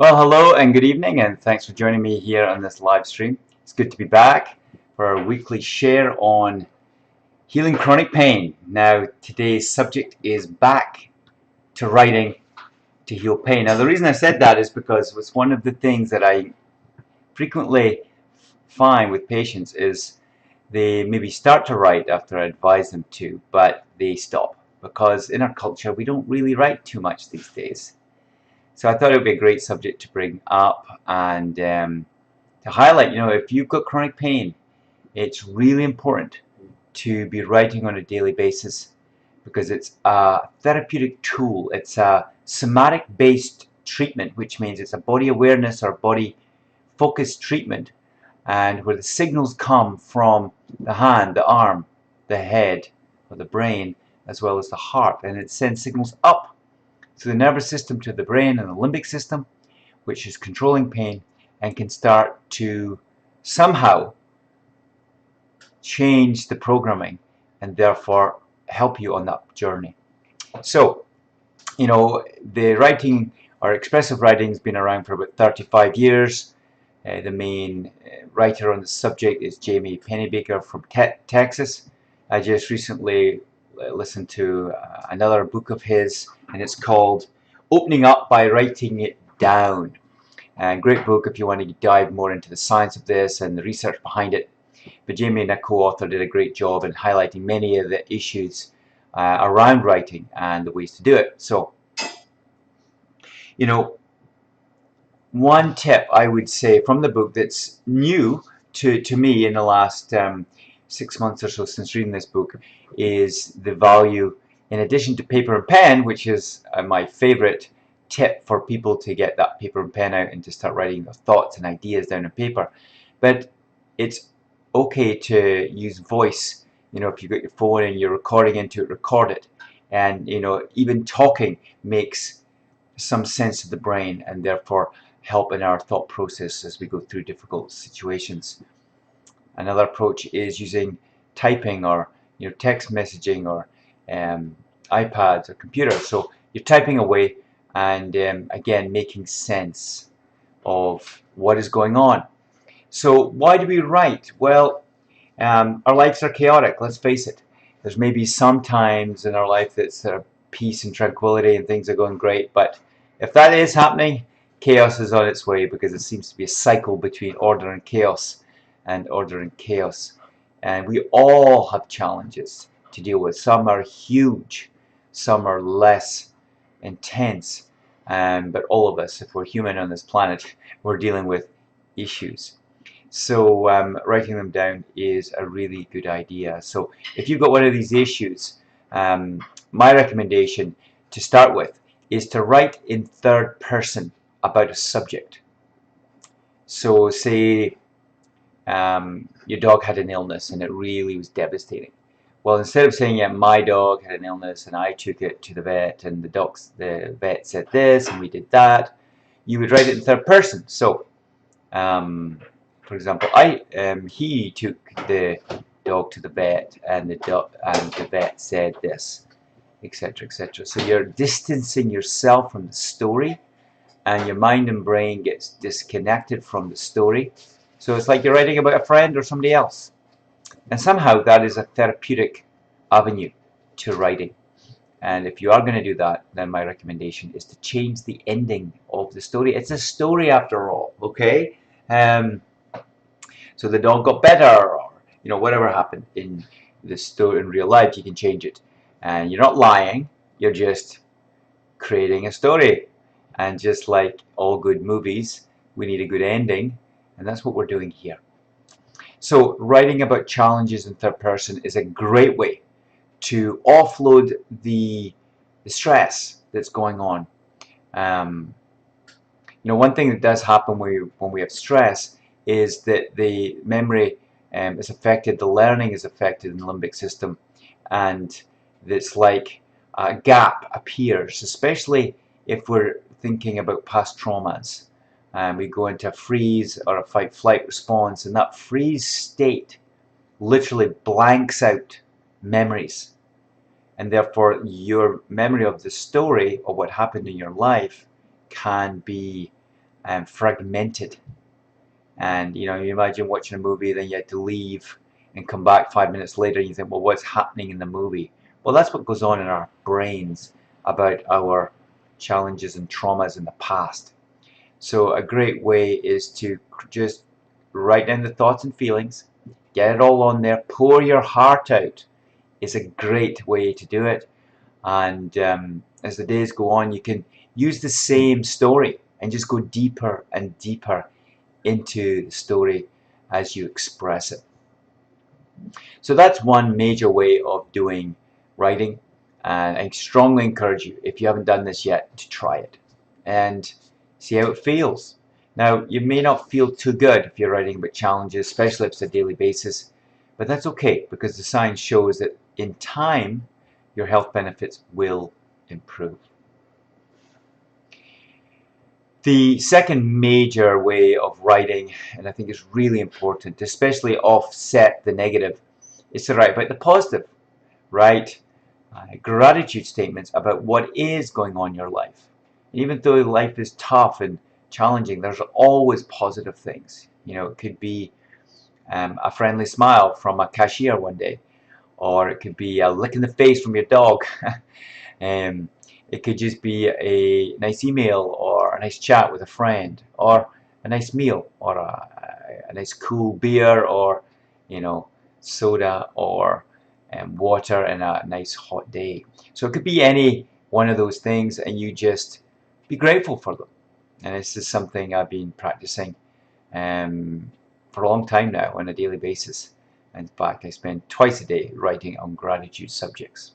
Well, hello and good evening, and thanks for joining me here on this live stream. It's good to be back for our weekly share on healing chronic pain. Now, today's subject is back to writing to heal pain. Now, the reason I said that is because it's one of the things that I frequently find with patients is they maybe start to write after I advise them to, but they stop because in our culture we don't really write too much these days. So I thought it would be a great subject to bring up and to highlight, if you've got chronic pain, it's really important to be writing on a daily basis because it's a therapeutic tool. It's a somatic-based treatment, which means it's a body awareness or body-focused treatment, and where the signals come from the hand, the arm, the head, or the brain, as well as the heart, and it sends signals up through the nervous system to the brain and the limbic system, which is controlling pain and can start to somehow change the programming and therefore help you on that journey. So, the writing or expressive writing has been around for about 35 years. The main writer on the subject is Jamie Pennybaker from Texas. I just recently listened to another book of his, and it's called Opening Up by Writing It Down. Great book if you want to dive more into the science of this and the research behind it. But Jamie and a co-author did a great job in highlighting many of the issues around writing and the ways to do it. So, one tip I would say from the book that's new to me in the last 6 months or so since reading this book is the value, in addition to paper and pen, which is my favorite tip for people to get that paper and pen out and to start writing their thoughts and ideas down on paper. But it's okay to use voice. If you've got your phone and you're recording into it, record it. And even talking makes some sense to the brain and therefore help in our thought process as we go through difficult situations. Another approach is using typing or text messaging or iPads or computers. So you're typing away and again making sense of what is going on. So why do we write? Well, our lives are chaotic, let's face it. There's maybe some times in our life that's peace and tranquility and things are going great, but if that is happening, chaos is on its way because it seems to be a cycle between order and chaos and order and chaos. And we all have challenges to deal with. Some are huge, some are less intense, but all of us, if we're human on this planet, we're dealing with issues. So writing them down is a really good idea. So if you've got one of these issues, my recommendation to start with is to write in third person about a subject. So say your dog had an illness and it really was devastating. Well, instead of saying, yeah, my dog had an illness and I took it to the vet and the vet said this and we did that, you would write it in third person. So for example, he took the dog to the vet and the vet said this, etc., etc. So you're distancing yourself from the story and your mind and brain gets disconnected from the story. So it's like you're writing about a friend or somebody else. And somehow that is a therapeutic avenue to writing. And if you are going to do that, then my recommendation is to change the ending of the story. It's a story after all, okay? So the dog got better, or whatever happened in the story in real life, you can change it. And you're not lying, you're just creating a story. And just like all good movies, we need a good ending, and that's what we're doing here. So writing about challenges in third person is a great way to offload the stress that's going on. One thing that does happen when we have stress is that the memory is affected, the learning is affected in the limbic system, and it's like a gap appears, especially if we're thinking about past traumas. We go into a freeze or a fight-flight response, and that freeze state literally blanks out memories, and therefore your memory of the story of what happened in your life can be fragmented. And you imagine watching a movie, then you had to leave and come back 5 minutes later, and you think, well, what's happening in the movie? Well, that's what goes on in our brains about our challenges and traumas in the past. So a great way is to just write down the thoughts and feelings, get it all on there, pour your heart out is a great way to do it. And as the days go on, you can use the same story and just go deeper and deeper into the story as you express it. So that's one major way of doing writing, and I strongly encourage you, if you haven't done this yet, to try it and see how it feels. Now, you may not feel too good if you're writing about challenges, especially if it's a daily basis, but that's okay, because the science shows that in time your health benefits will improve. The second major way of writing, and I think is really important, especially offset the negative, is to write about the positive. Write gratitude statements about what is going on in your life. Even though life is tough and challenging, there's always positive things. It could be a friendly smile from a cashier one day, or it could be a lick in the face from your dog. It could just be a nice email or a nice chat with a friend, or a nice meal, or a nice cool beer, or soda, or water in a nice hot day. So it could be any one of those things, and you just be grateful for them. And this is something I've been practicing for a long time now on a daily basis. In fact, I spend twice a day writing on gratitude subjects.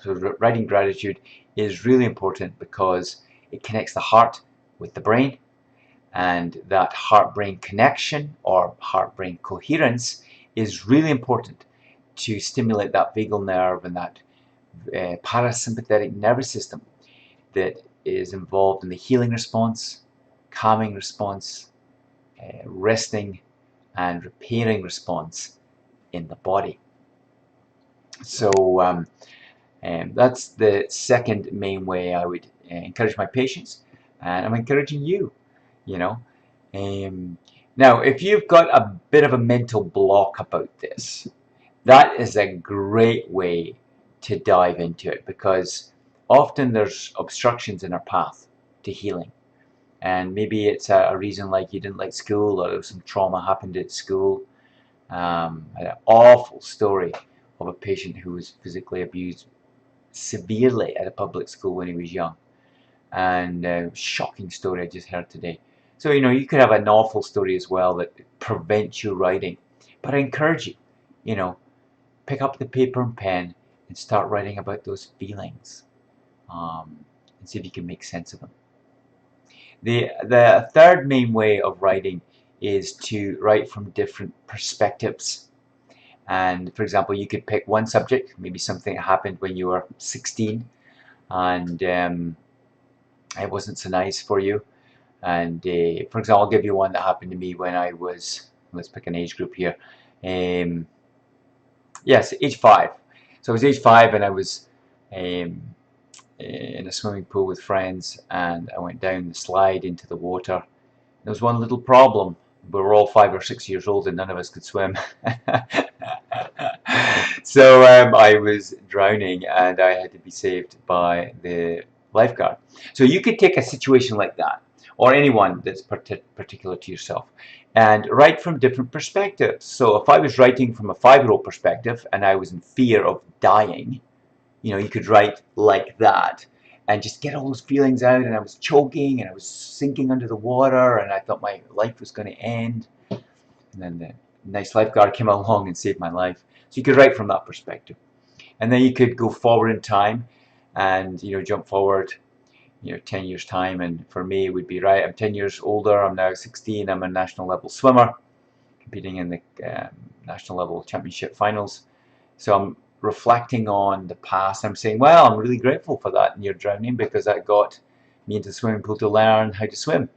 So writing gratitude is really important because it connects the heart with the brain, and that heart-brain connection or heart-brain coherence is really important to stimulate that vagal nerve and that parasympathetic nervous system that is involved in the healing response, calming response, resting and repairing response in the body. So that's the second main way I would encourage my patients, and I'm encouraging you. Now, if you've got a bit of a mental block about this, that is a great way to dive into it, because often there's obstructions in our path to healing. And maybe it's a reason like you didn't like school, or there was some trauma happened at school. An awful story of a patient who was physically abused severely at a public school when he was young. And shocking story I just heard today. So you could have an awful story as well that prevents you writing. But I encourage you, pick up the paper and pen and start writing about those feelings, and see if you can make sense of them. The third main way of writing is to write from different perspectives. And for example, you could pick one subject, maybe something that happened when you were 16, and it wasn't so nice for you. And for example, I'll give you one that happened to me when I was, let's pick an age group here. Yes, age 5. So I was age 5, and I was in a swimming pool with friends, and I went down the slide into the water. There was one little problem. We were all 5 or 6 years old, and none of us could swim. So I was drowning, and I had to be saved by the lifeguard. So you could take a situation like that, or anyone that's particular to yourself, and write from different perspectives. So if I was writing from a 5-year-old perspective and I was in fear of dying, you could write like that and just get all those feelings out, and I was choking and I was sinking under the water and I thought my life was going to end, and then the nice lifeguard came along and saved my life. So you could write from that perspective, and then you could go forward in time and jump forward 10 years time, and for me it would be, right, I'm 10 years older, I'm now 16, I'm a national level swimmer competing in the national level championship finals. So I'm reflecting on the past. I'm saying, well, I'm really grateful for that near drowning, because that got me into the swimming pool to learn how to swim,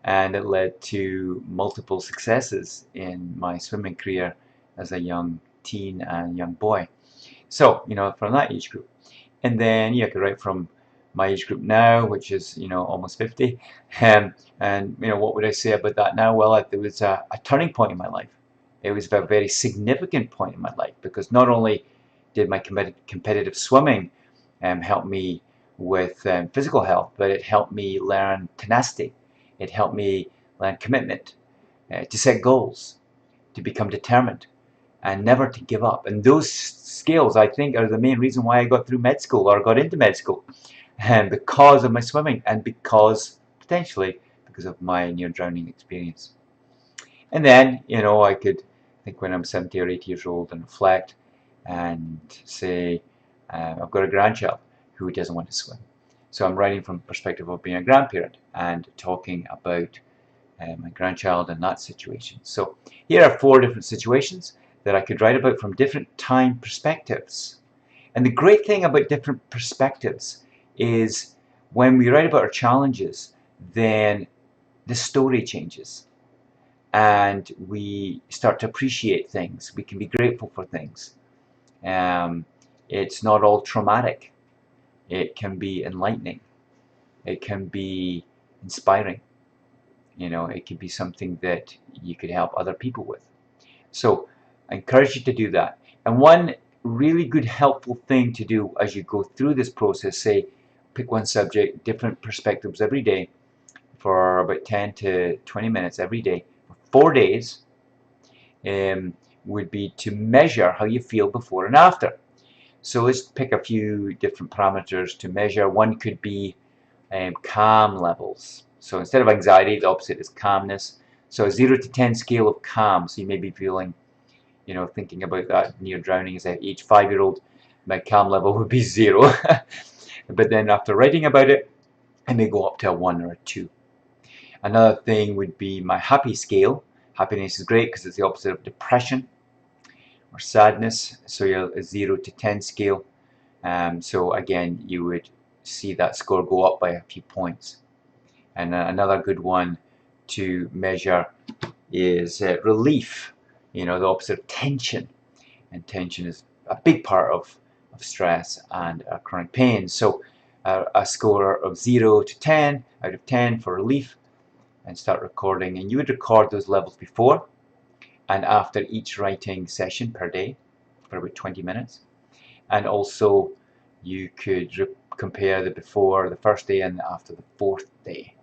and it led to multiple successes in my swimming career as a young teen and young boy. So from that age group. And then I could write from my age group now, which is, you know, almost 50. And you know, what would I say about that now? Well, it was a turning point in my life. It was a very significant point in my life, because not only did my competitive swimming help me with physical health, but it helped me learn tenacity. It helped me learn commitment, to set goals, to become determined, and never to give up. And those skills, I think, are the main reason why I got through med school, or got into med school, and because of my swimming, and because, potentially, because of my near drowning experience. And then, you know, I could think when I'm 70 or 80 years old and reflect and say, I've got a grandchild who doesn't want to swim. So I'm writing from the perspective of being a grandparent and talking about my grandchild in that situation. So here are 4 different situations that I could write about from different time perspectives. And the great thing about different perspectives is when we write about our challenges, then the story changes and we start to appreciate things. We can be grateful for things. It's not all traumatic. It can be enlightening. It can be inspiring. You know, it could be something that you could help other people with. So I encourage you to do that. And one really good helpful thing to do as you go through this process, say pick one subject, different perspectives every day for about 10 to 20 minutes every day for 4 days, would be to measure how you feel before and after. So let's pick a few different parameters to measure. One could be calm levels. So instead of anxiety, the opposite is calmness. So a 0 to 10 scale of calm. So you may be feeling, you know, thinking about that near drowning as a age 5-year-old, my calm level would be 0. But then after writing about it, I may go up to a 1 or a 2. Another thing would be my happy scale. Happiness is great because it's the opposite of depression or sadness. So you're a 0 to 10 scale. So again, you would see that score go up by a few points. And another good one to measure is relief, you know, the opposite of tension. And tension is a big part of stress and chronic pain. So a score of 0 to 10 out of 10 for relief, and start recording. And you would record those levels before and after each writing session per day for about 20 minutes. And also you could compare the before the first day and after the 4th day.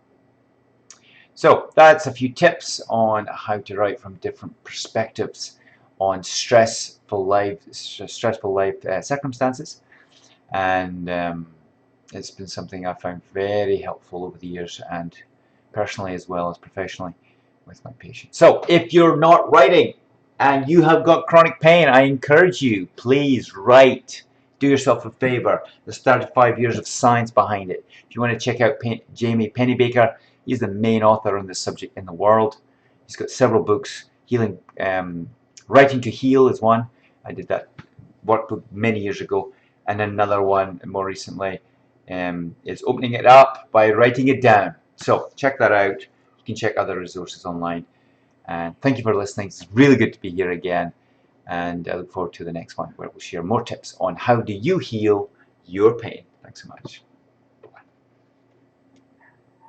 So that's a few tips on how to write from different perspectives on stressful life circumstances, and it's been something I found very helpful over the years, and personally as well as professionally with my patients. So if you're not writing and you have got chronic pain, I encourage you, please write. Do yourself a favor. There's 35 years of science behind it. If you want to check out Jamie Pennybaker, he's the main author on this subject in the world. He's got several books. Healing, Writing to Heal is one. I did that workbook many years ago. And another one more recently is Opening It Up by Writing It Down. So check that out. You can check other resources online. And thank you for listening. It's really good to be here again. And I look forward to the next one where we'll share more tips on how do you heal your pain. Thanks so much.